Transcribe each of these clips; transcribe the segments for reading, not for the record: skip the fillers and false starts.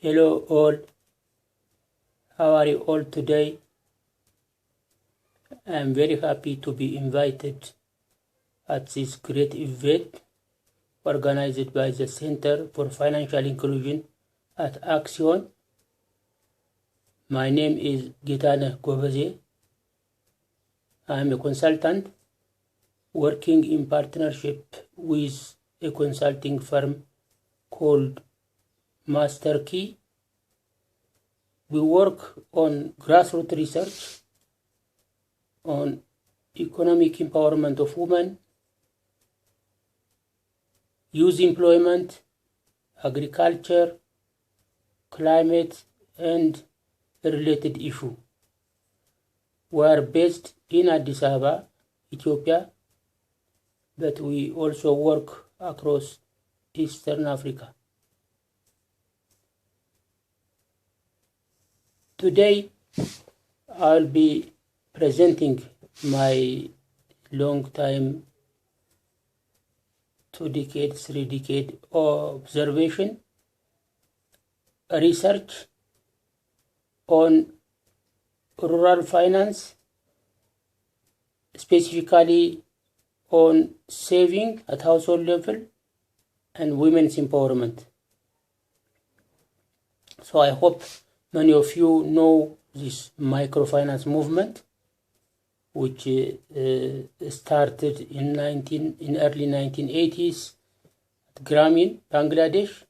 Hello all, how are you all today? I am very happy to be invited at this great event organized by the Center for Financial Inclusion at Action. My name is Getane Gobaze. I am a consultant working in partnership with a consulting firm called Master Key. We work on grassroots research on economic empowerment of women, youth employment, agriculture, climate, and related issues. We are based in Addis Ababa, Ethiopia, but we also work across Eastern Africa. Today, I'll be presenting my long time 2 decades, 3 decade observation, research on rural finance, specifically on saving at household level and women's empowerment. So I hope many of you know this microfinance movement, which started in early 1980s at Grameen, Bangladesh,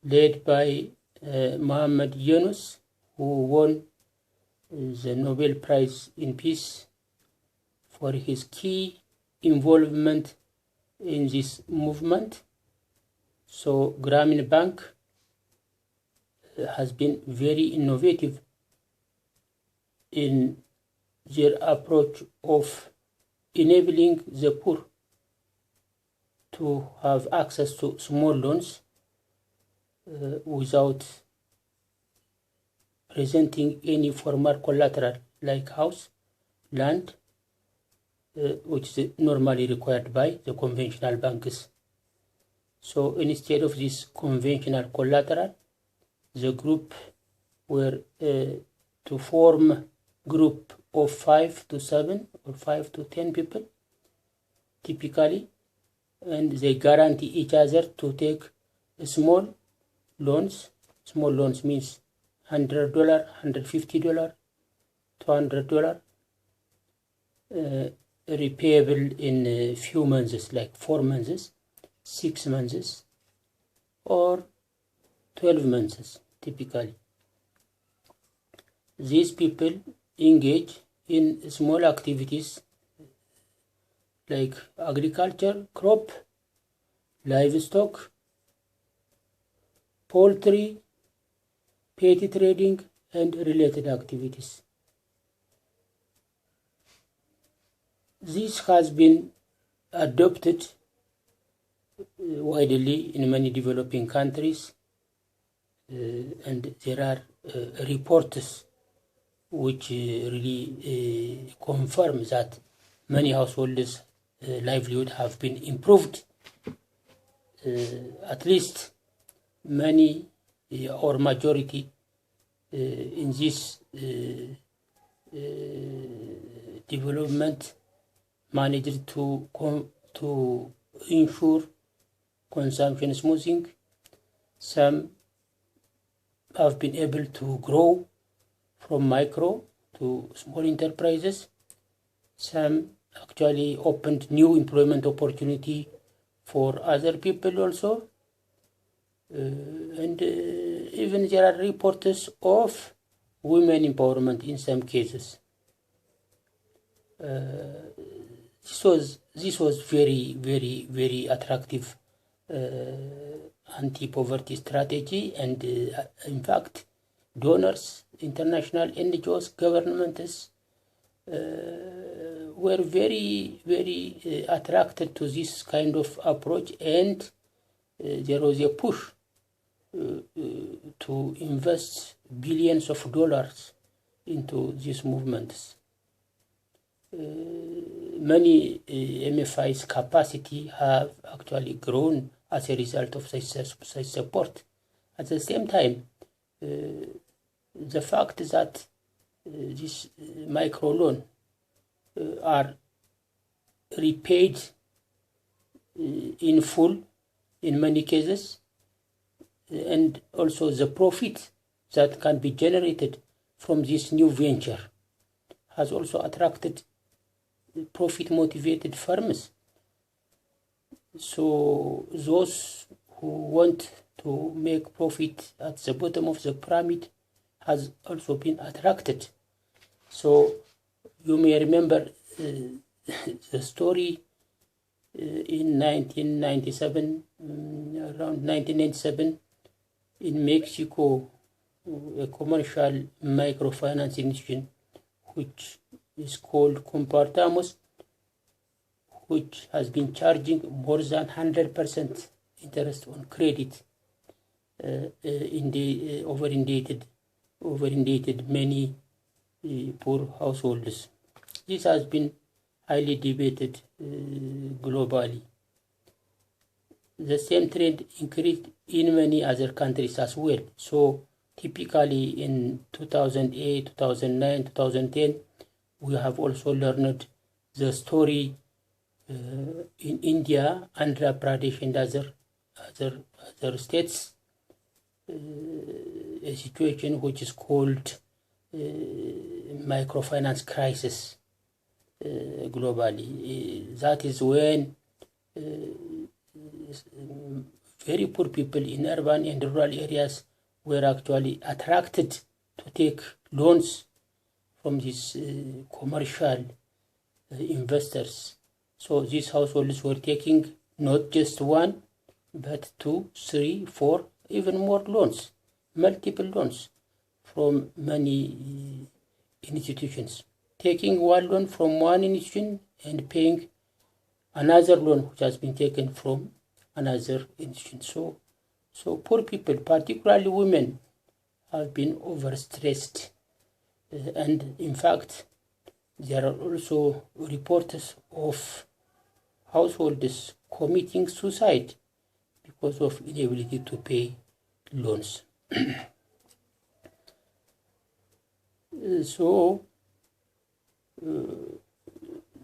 led by Muhammad Yunus, who won the Nobel Prize in Peace for his key involvement in this movement. So Grameen Bank has been very innovative in their approach of enabling the poor to have access to small loans without presenting any formal collateral like house, land, which is normally required by the conventional banks. So instead of this conventional collateral, the group were to form group of 5 to 7 or 5 to 10 people typically, and they guarantee each other to take small loans. Small loans means $100, $150, $200, repayable in a few months, like 4 months, 6 months, or 12 months typically. These people engage in small activities like agriculture, crop, livestock, poultry, petty trading, and related activities. This has been adopted widely in many developing countries, and there are reports which really confirm that many households' livelihood have been improved. At least many or majority in this development managed to ensure consumption smoothing. Some have been able to grow from micro to small enterprises. Some actually opened new employment opportunity for other people also. And even there are reports of women empowerment in some cases. This was very, very, very attractive anti-poverty strategy, and in fact, donors, international NGOs, governments were very, very attracted to this kind of approach, and there was a push to invest billions of dollars into these movements. Many MFI's capacity have actually grown as a result of such support. At the same time, the fact that this microloan are repaid in full in many cases, and also the profit that can be generated from this new venture has also attracted profit-motivated firms. So those who want to make profit at the bottom of the pyramid has also been attracted. So you may remember the story in 1997, around 1997, in Mexico, a commercial microfinance institution which is called Compartamos, which has been charging more than 100% interest on credit, over-indebted many poor households. This has been highly debated globally. The same trend increased in many other countries as well. So typically in 2008, 2009, 2010, we have also learned the story in India, Andhra Pradesh, and other states, a situation which is called microfinance crisis globally. That is when very poor people in urban and rural areas were actually attracted to take loans from these commercial investors. So these households were taking not just one, but 2, 3, 4, even more loans, multiple loans from many institutions. Taking one loan from one institution and paying another loan which has been taken from another institution. So poor people, particularly women, have been overstressed. And in fact, there are also reports of households committing suicide because of inability to pay loans. So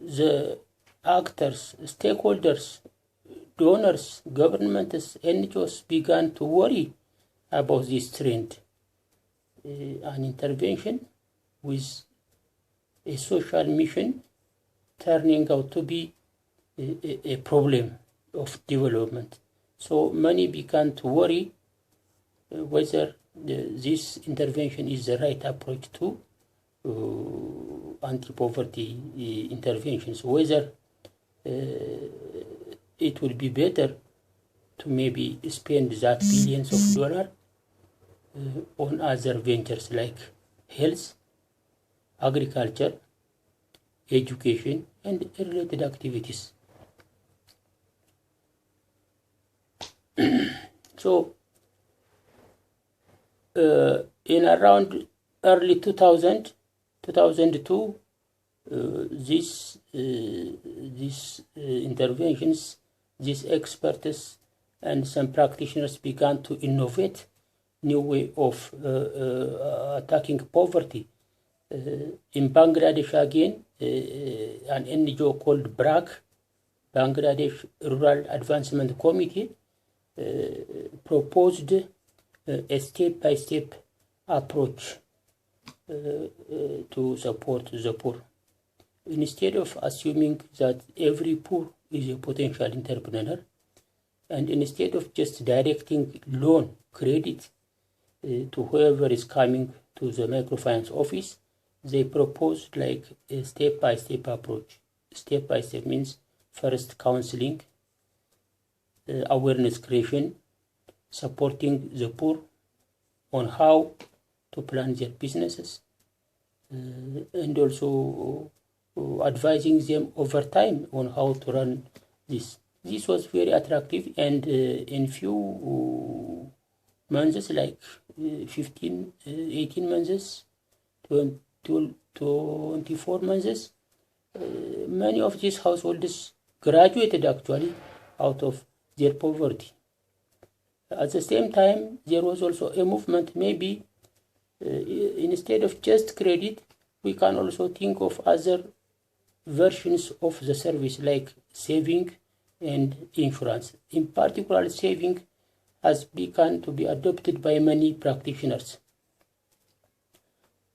the actors, stakeholders, donors, governments, NGOs began to worry about this trend. An intervention with a social mission turning out to be a problem of development. So many began to worry whether this intervention is the right approach to anti-poverty interventions, whether it will be better to maybe spend that billions of dollars on other ventures like health, agriculture, education, and related activities. So in around early 2000, 2002, these interventions, these experts and some practitioners began to innovate new way of attacking poverty. In Bangladesh again, an NGO called BRAC, Bangladesh Rural Advancement Committee, proposed a step-by-step approach to support the poor. Instead of assuming that every poor is a potential entrepreneur, and instead of just directing loan credit to whoever is coming to the microfinance office, they proposed like a step-by-step approach. Step-by-step means first counseling, awareness creation, supporting the poor on how to plan their businesses, and also advising them over time on how to run this. This was very attractive, and in few months, like 15, 18 months, 24 months, many of these households graduated actually out of their poverty. At the same time, there was also a movement, maybe instead of just credit, we can also think of other versions of the service like saving and insurance. In particular, saving has begun to be adopted by many practitioners.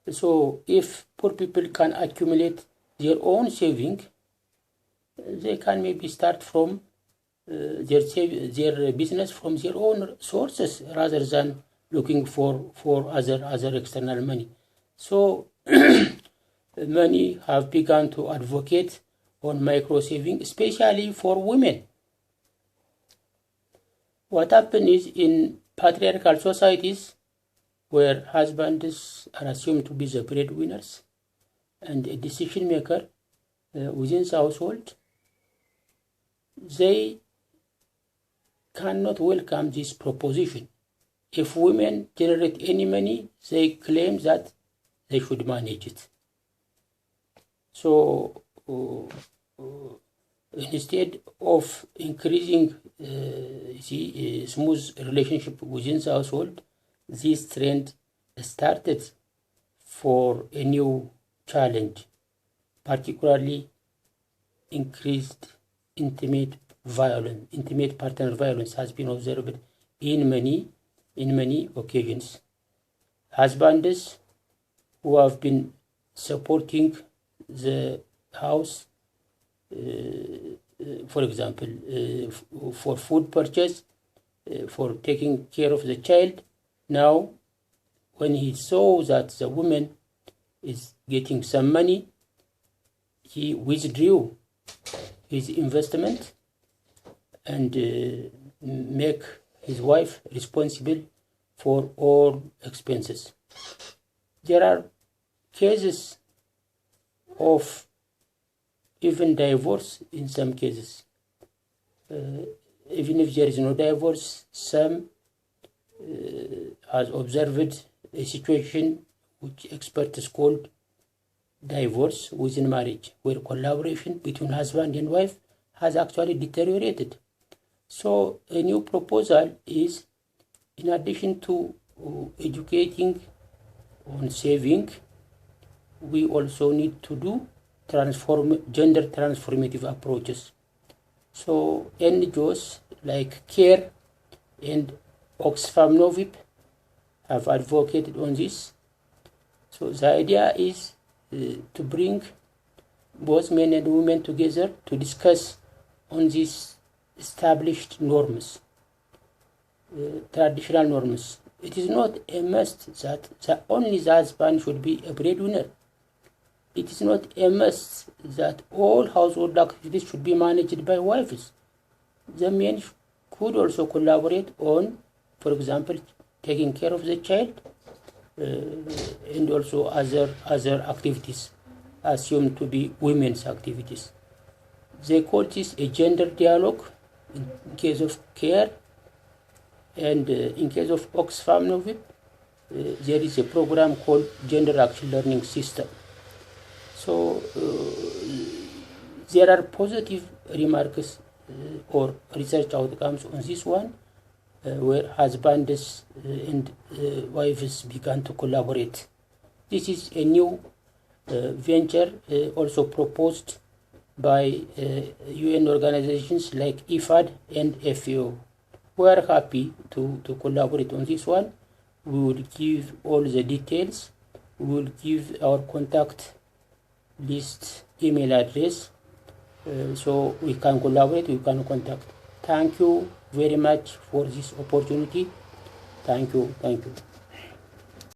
So if poor people can accumulate their own saving, they can maybe start from their business from their own sources rather than looking for other external money. So many have begun to advocate on micro saving, especially for women. What happens is, in patriarchal societies where husbands are assumed to be the breadwinners and a decision maker within the household, they cannot welcome this proposition. If women generate any money, they claim that they should manage it. So instead of increasing the smooth relationship within the household, this trend started for a new challenge, particularly increased intimate partner violence has been observed in many occasions. Husbands who have been supporting the house, for example, for food purchase, for taking care of the child, now when he saw that the woman is getting some money, he withdrew his investment and make his wife responsible for all expenses. There are cases of even divorce in some cases. Even if there is no divorce, some has observed a situation which experts called divorce within marriage, where collaboration between husband and wife has actually deteriorated. So a new proposal is, in addition to educating on saving, we also need to do gender transformative approaches. So NGOs like CARE and Oxfam Novib have advocated on this. So the idea is to bring both men and women together to discuss on these established norms, traditional norms. It is not a must that only the husband should be a breadwinner. It is not a must that all household activities should be managed by wives. The men could also collaborate on, for example, taking care of the child and also other activities assumed to be women's activities. They call this a gender dialogue in case of CARE, and in case of Oxfam Novib, there is a program called Gender Action Learning System. So there are positive remarks or research outcomes on this one, where husbands and wives began to collaborate. This is a new venture also proposed by UN organizations like IFAD and FAO. We are happy to collaborate on this one. We will give all the details. We will give our contact list, email address, so we can collaborate, we can contact. Thank you very much for this opportunity. Thank you.